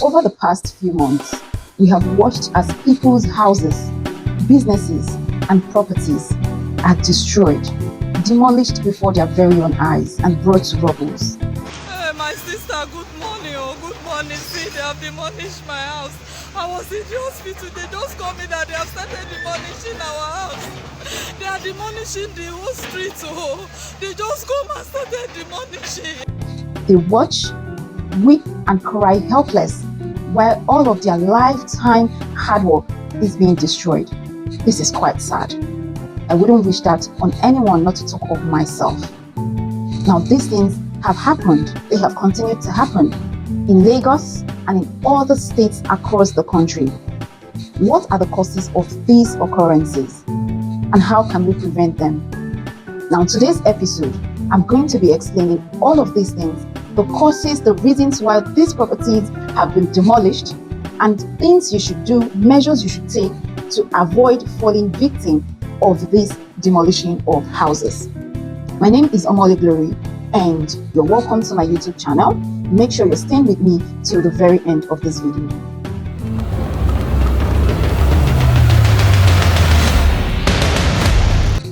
Over the past few months, we have watched as people's houses, businesses, and properties are destroyed, demolished before their very own eyes, and brought to rubbles. Hey, my sister, good morning. Oh, good morning. See, they have demolished my house. I was in the hospital. They just called me that they have started demolishing our house. They are demolishing the whole street. Oh, they just come and started demolishing. They watch, weep, and cry helpless while all of their lifetime hard work is being destroyed. This is quite sad. I wouldn't wish that on anyone, not to talk of myself. Now, these things have happened. They have continued to happen in Lagos and in other states across the country. What are the causes of these occurrences and how can we prevent them? Now, in today's episode, I'm going to be explaining all of these things, the causes, the reasons why these properties have been demolished, and things you should do, measures you should take to avoid falling victim of this demolishing of houses. My name is Omole Glory, and you're welcome to my YouTube channel. Make sure you're staying with me till the very end of this video.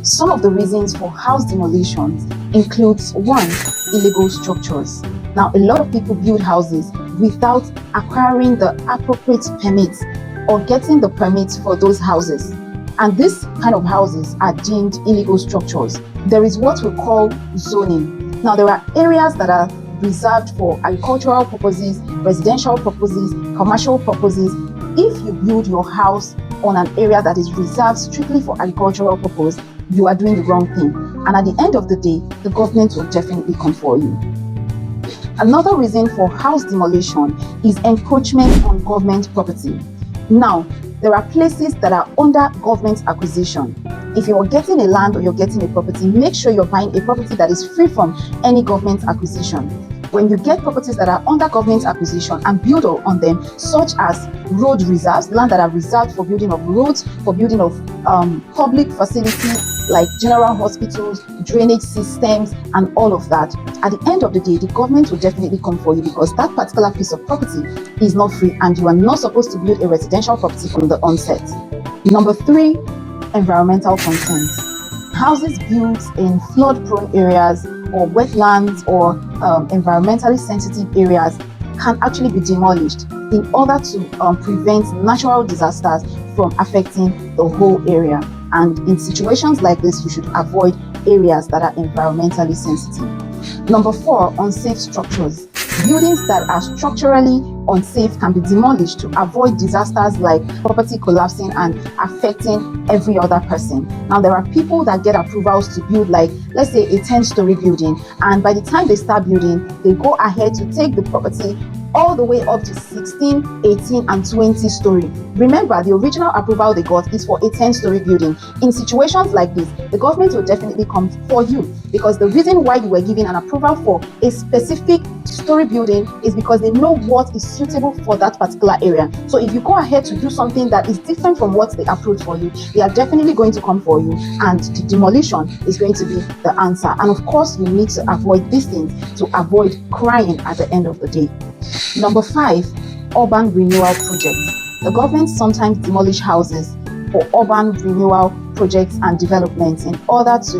Some of the reasons for house demolitions includes: 1. Illegal structures. Now, a lot of people build houses without acquiring the appropriate permits or getting the permits for those houses. And this kind of houses are deemed illegal structures. There is what we call zoning. Now, there are areas that are reserved for agricultural purposes, residential purposes, commercial purposes. If you build your house on an area that is reserved strictly for agricultural purpose, you are doing the wrong thing. And at the end of the day, the government will definitely come for you. Another reason for house demolition is encroachment on government property. Now, there are places that are under government acquisition. If you're getting a land or you're getting a property, make sure you're buying a property that is free from any government acquisition. When you get properties that are under government acquisition and build on them, such as road reserves, land that are reserved for building of roads, for building of public facilities like general hospitals, drainage systems, and all of that, at the end of the day, the government will definitely come for you, because that particular piece of property is not free and you are not supposed to build a residential property from the onset. Number 3, environmental concerns. Houses built in flood-prone areas or wetlands or environmentally sensitive areas can actually be demolished in order to prevent natural disasters from affecting the whole area. And in situations like this, you should avoid areas that are environmentally sensitive. Number 4, unsafe structures. Buildings that are structurally unsafe can be demolished to avoid disasters like property collapsing and affecting every other person. Now, there are people that get approvals to build, like, let's say, a 10-story building, and by the time they start building, they go ahead to take the property all the way up to 16, 18, and 20 story. Remember, the original approval they got is for a 10-story building. In situations like this, the government will definitely come for you, because the reason why you were given an approval for a specific story building is because they know what is suitable for that particular area. So if you go ahead to do something that is different from what they approved for you, they are definitely going to come for you, and the demolition is going to be the answer. And of course, you need to avoid these things to avoid crying at the end of the day. Number 5, urban renewal projects. The government sometimes demolish houses for urban renewal projects and developments in order to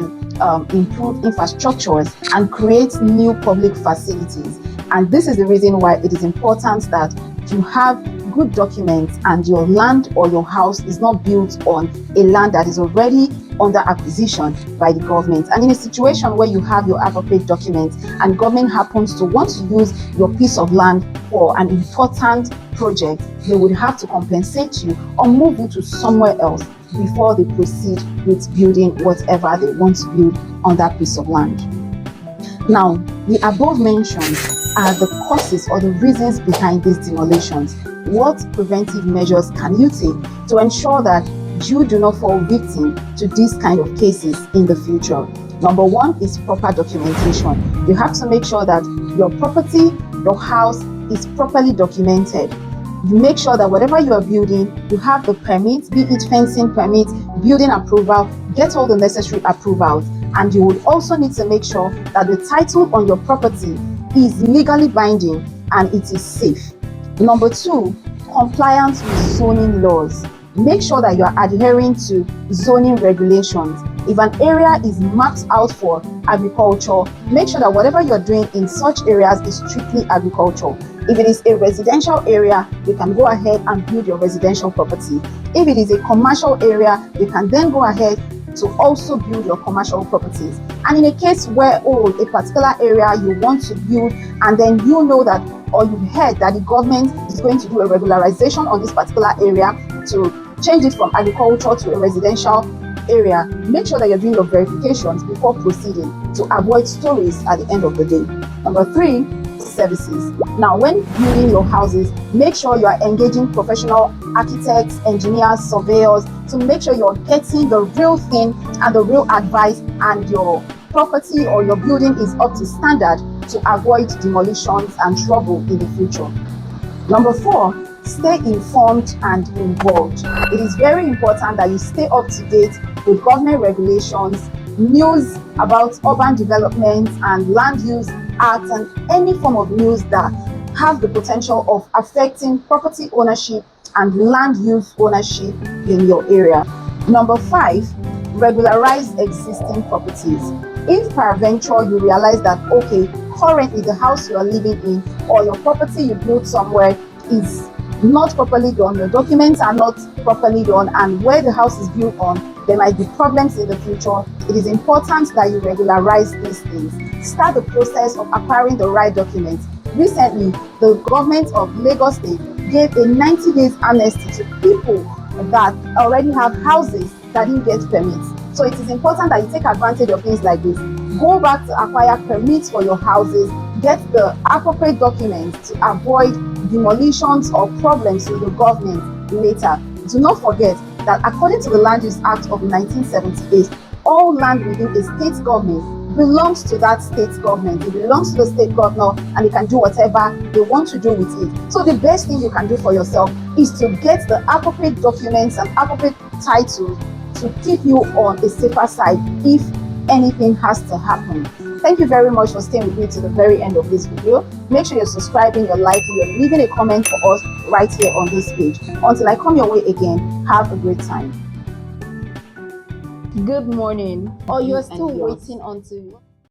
improve infrastructures and create new public facilities. And this is the reason why it is important that you have good documents and your land or your house is not built on a land that is already under acquisition by the government. And in a situation where you have your appropriate documents and government happens to want to use your piece of land for an important project, they would have to compensate you or move you to somewhere else before they proceed with building whatever they want to build on that piece of land. Now, the above mentioned are the causes or the reasons behind these demolitions. What preventive measures can you take to ensure that you do not fall victim to these kind of cases in the future? Number 1 is proper documentation. You have to make sure that your property, your house is properly documented. You make sure that whatever you are building, you have the permits, be it fencing permits, building approval, get all the necessary approvals. And you would also need to make sure that the title on your property is legally binding and it is safe. Number 2, compliance with zoning laws. Make sure that you are adhering to zoning regulations. If an area is mapped out for agriculture, make sure that whatever you're doing in such areas is strictly agricultural. If it is a residential area, you can go ahead and build your residential property. If it is a commercial area, you can then go ahead to also build your commercial properties. And in a case where, a particular area you want to build, and then you know that, or you've heard that the government is going to do a regularization on this particular area to change it from agriculture to a residential area, make sure that you're doing your verifications before proceeding to avoid stories at the end of the day. Number 3, services. Now, when building your houses, make sure you are engaging professional architects, engineers, surveyors to make sure you're getting the real thing and the real advice, and your property or your building is up to standard to avoid demolitions and trouble in the future. Number 4, stay informed and involved. It is very important that you stay up to date with government regulations, news about urban development and land use acts, and any form of news that have the potential of affecting property ownership and land use ownership in your area. Number 5, regularize existing properties. If peradventure you realize that, currently the house you are living in or your property you built somewhere is not properly done, your documents are not properly done, and where the house is built on, there might be problems in the future, it is important that you regularize these things. Start the process of acquiring the right documents. Recently, the government of Lagos State gave a 90 days amnesty to people that already have houses that didn't get permits. So it is important that you take advantage of things like this. Go back to acquire permits for your houses, get the appropriate documents to avoid demolitions or problems with the government later. Do not forget that according to the Land Use Act of 1978, all land within a state government belongs to that state government. It belongs to the state governor, and they can do whatever they want to do with it. So the best thing you can do for yourself is to get the appropriate documents and appropriate titles to keep you on a safer side if anything has to happen. Thank you very much for staying with me to the very end of this video. Make sure you're subscribing, you're liking, you're leaving a comment for us right here on this page. Until I come your way again, have a great time. Good morning. Or you're still waiting until